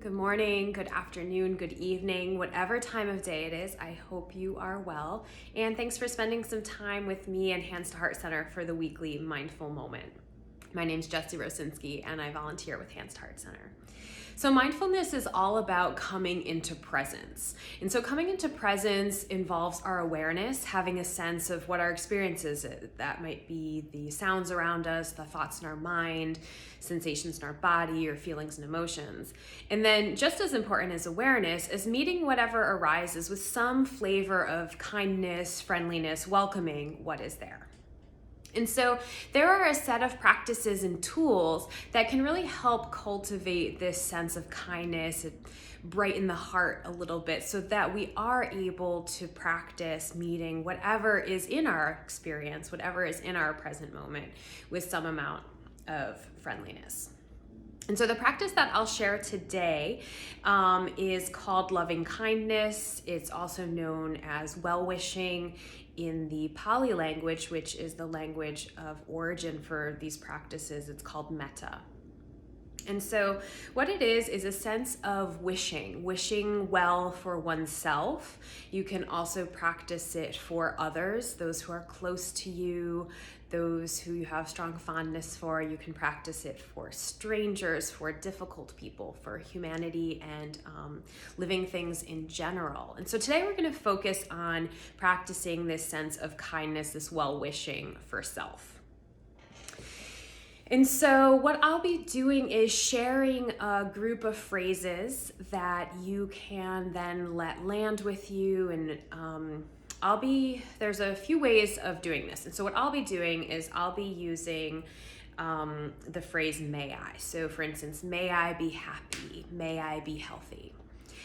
Good morning, good afternoon, good evening, whatever time of day it is. I hope you are well. And thanks for spending some time with me and Hands to Heart Center for the weekly mindful moment. My name is Jessi Rosinski and I volunteer with Hands to Heart Center. So mindfulness is all about coming into presence. And so coming into presence involves our awareness, having a sense of what our experience is. That might be the sounds around us, the thoughts in our mind, sensations in our body, or feelings and emotions. And then just as important as awareness is meeting whatever arises with some flavor of kindness, friendliness, welcoming what is there. And so there are a set of practices and tools that can really help cultivate this sense of kindness, brighten the heart a little bit so that we are able to practice meeting whatever is in our experience, whatever is in our present moment with some amount of friendliness. And so the practice that I'll share today is called loving kindness. It's also known as well-wishing in the Pali language, which is the language of origin for these practices. It's called metta. And so what it is a sense of wishing well for oneself. You can also practice it for others, those who are close to you, those who you have strong fondness for. You can practice it for strangers, for difficult people, for humanity and living things in general. And so today we're going to focus on practicing this sense of kindness, this well-wishing for self. And so what I'll be doing is sharing a group of phrases that you can then let land with you. And there's a few ways of doing this. And so what I'll be doing is I'll be using the phrase may I. So for instance, may I be happy, may I be healthy.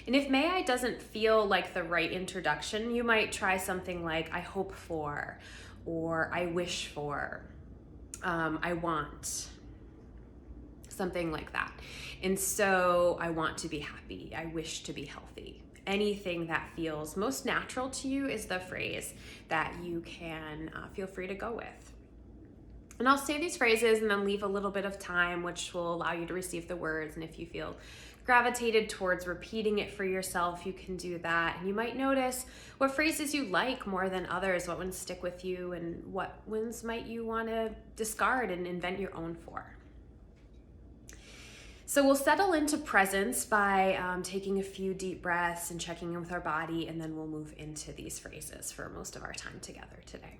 And if may I doesn't feel like the right introduction, you might try something like I hope for, or I wish for, I want, something like that. And so I want to be happy, I wish to be healthy. Anything that feels most natural to you is the phrase that you can feel free to go with. And I'll say these phrases and then leave a little bit of time, which will allow you to receive the words. And if you feel gravitated towards repeating it for yourself, you can do that. And you might notice what phrases you like more than others, what ones stick with you, and what ones might you want to discard and invent your own for. So we'll settle into presence by taking a few deep breaths and checking in with our body, and then we'll move into these phrases for most of our time together today.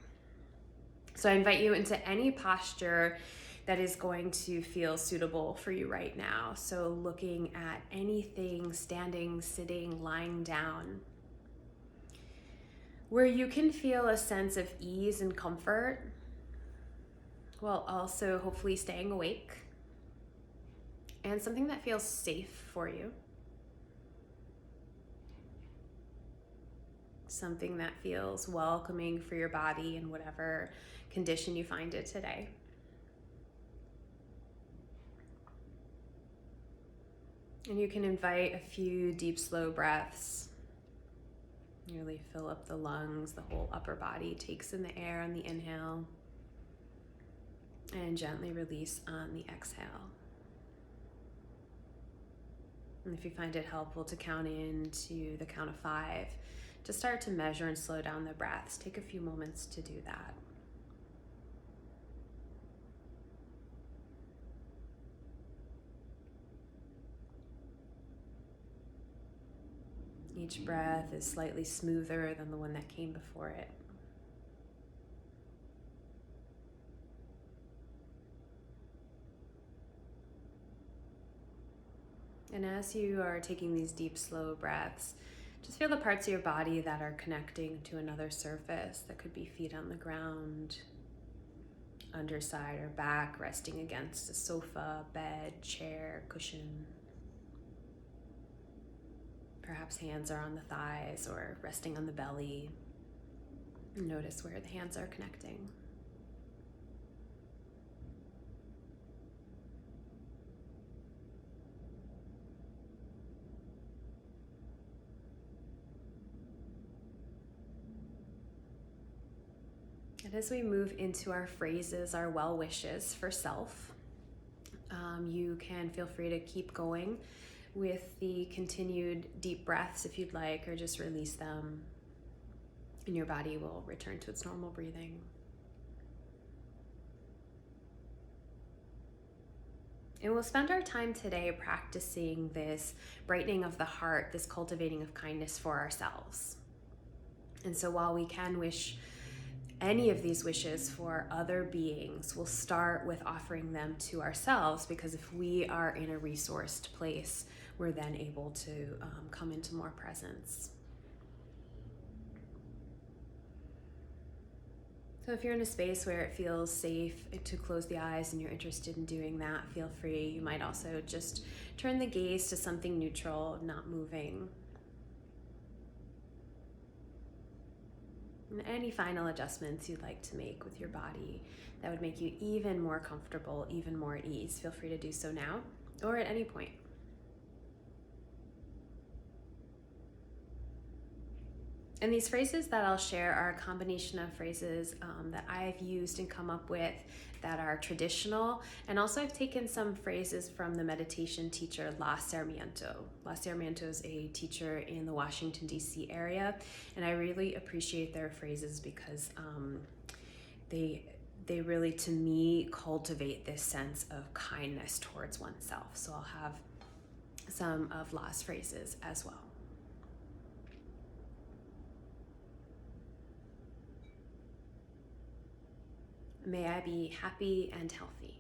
So I invite you into any posture that is going to feel suitable for you right now. So looking at anything, standing, sitting, lying down, where you can feel a sense of ease and comfort, while also hopefully staying awake, and something that feels safe for you. Something that feels welcoming for your body in whatever condition you find it today. And you can invite a few deep, slow breaths. Really fill up the lungs, the whole upper body takes in the air on the inhale, and gently release on the exhale. And if you find it helpful to count in to the count of 5, to start to measure and slow down the breaths, take a few moments to do that. Each breath is slightly smoother than the one that came before it. And as you are taking these deep, slow breaths, just feel the parts of your body that are connecting to another surface. That could be feet on the ground, underside or back, resting against a sofa, bed, chair, cushion. Perhaps hands are on the thighs or resting on the belly. Notice where the hands are connecting. And as we move into our phrases, our well wishes for self, you can feel free to keep going with the continued deep breaths if you'd like, or just release them, and your body will return to its normal breathing. And we'll spend our time today practicing this brightening of the heart, this cultivating of kindness for ourselves. And so while we can wish any of these wishes for other beings, we'll start with offering them to ourselves, because if we are in a resourced place, we're then able to come into more presence. So if you're in a space where it feels safe to close the eyes and you're interested in doing that, feel free. You might also just turn the gaze to something neutral, not moving. And any final adjustments you'd like to make with your body that would make you even more comfortable, even more at ease, feel free to do so now or at any point. And these phrases that I'll share are a combination of phrases that I've used and come up with that are traditional. And also I've taken some phrases from the meditation teacher La Sarmiento. La Sarmiento is a teacher in the Washington, D.C. area. And I really appreciate their phrases because they really, to me, cultivate this sense of kindness towards oneself. So I'll have some of La's phrases as well. May I be happy and healthy.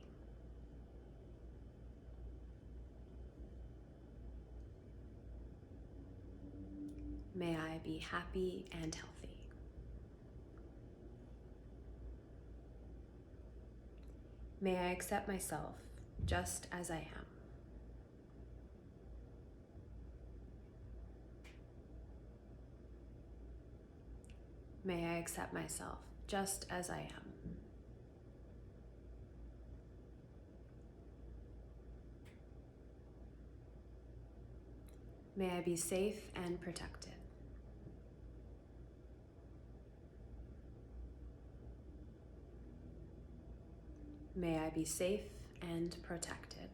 May I be happy and healthy. May I accept myself just as I am. May I accept myself just as I am. May I be safe and protected. May I be safe and protected.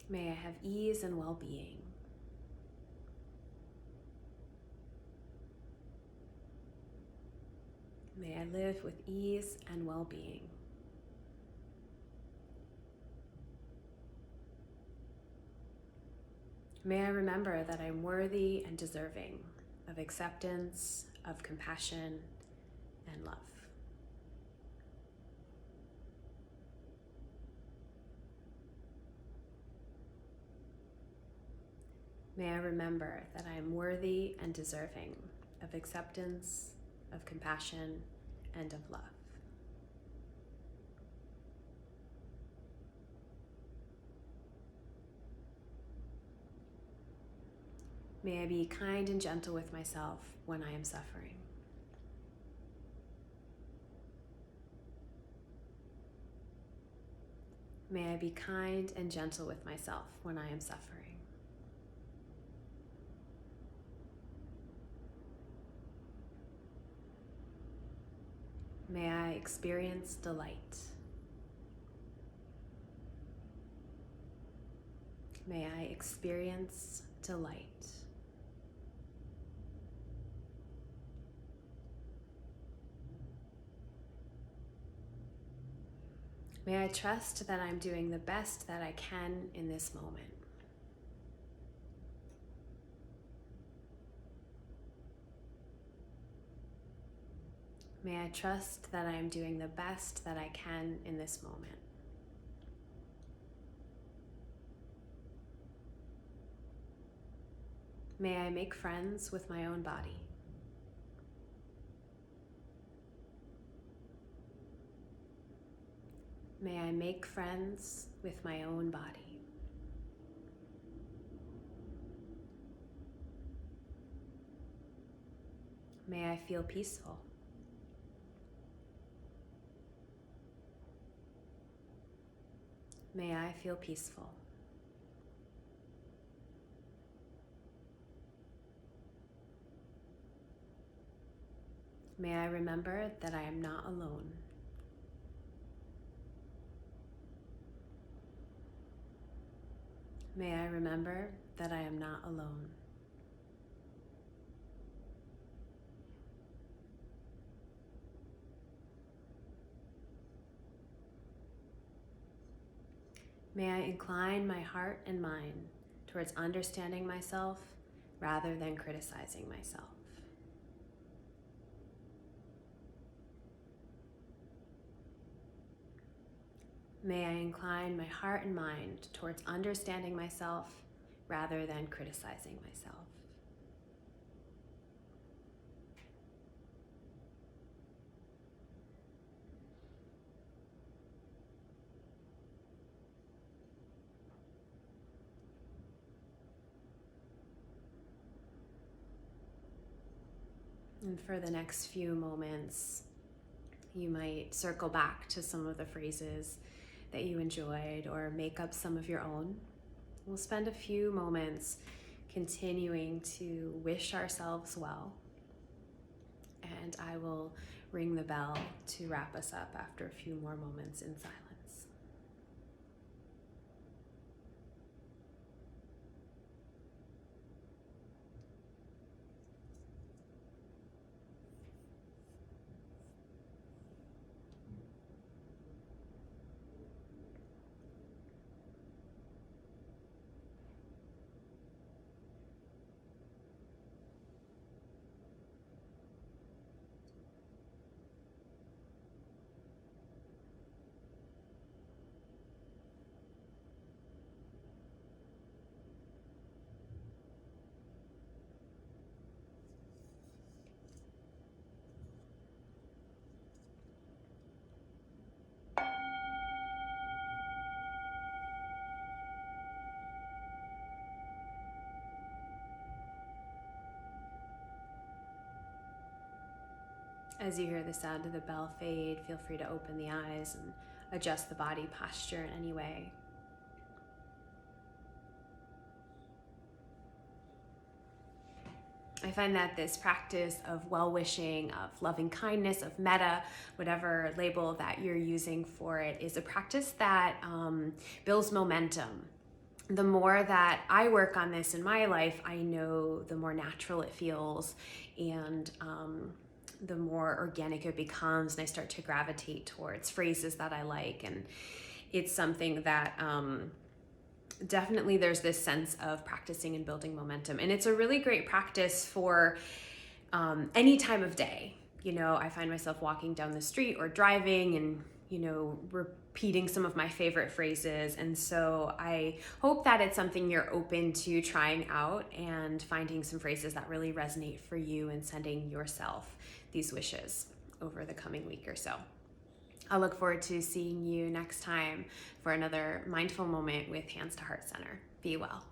May I have ease and well-being. May I live with ease and well-being. May I remember that I'm worthy and deserving of acceptance, of compassion, and love. May I remember that I am worthy and deserving of acceptance, of compassion, and of love. May I be kind and gentle with myself when I am suffering. May I be kind and gentle with myself when I am suffering. May I experience delight. May I experience delight. May I trust that I'm doing the best that I can in this moment. May I trust that I am doing the best that I can in this moment. May I make friends with my own body. May I make friends with my own body. May I feel peaceful. May I feel peaceful. May I remember that I am not alone. May I remember that I am not alone. May I incline my heart and mind towards understanding myself rather than criticizing myself. May I incline my heart and mind towards understanding myself rather than criticizing myself. And for the next few moments, you might circle back to some of the phrases that you enjoyed or make up some of your own. We'll spend a few moments continuing to wish ourselves well, and I will ring the bell to wrap us up after a few more moments in silence. As you hear the sound of the bell fade, feel free to open the eyes and adjust the body posture in any way. I find that this practice of well-wishing, of loving kindness, of metta, whatever label that you're using for it, is a practice that builds momentum. The more that I work on this in my life, I know the more natural it feels, and the more organic it becomes, and I start to gravitate towards phrases that I like. And it's something that definitely there's this sense of practicing and building momentum. And it's a really great practice for any time of day. You know, I find myself walking down the street or driving and, you know, repeating some of my favorite phrases. And so I hope that it's something you're open to trying out and finding some phrases that really resonate for you and sending yourself these wishes over the coming week or so. I'll look forward to seeing you next time for another mindful moment with Hands to Heart Center. Be well.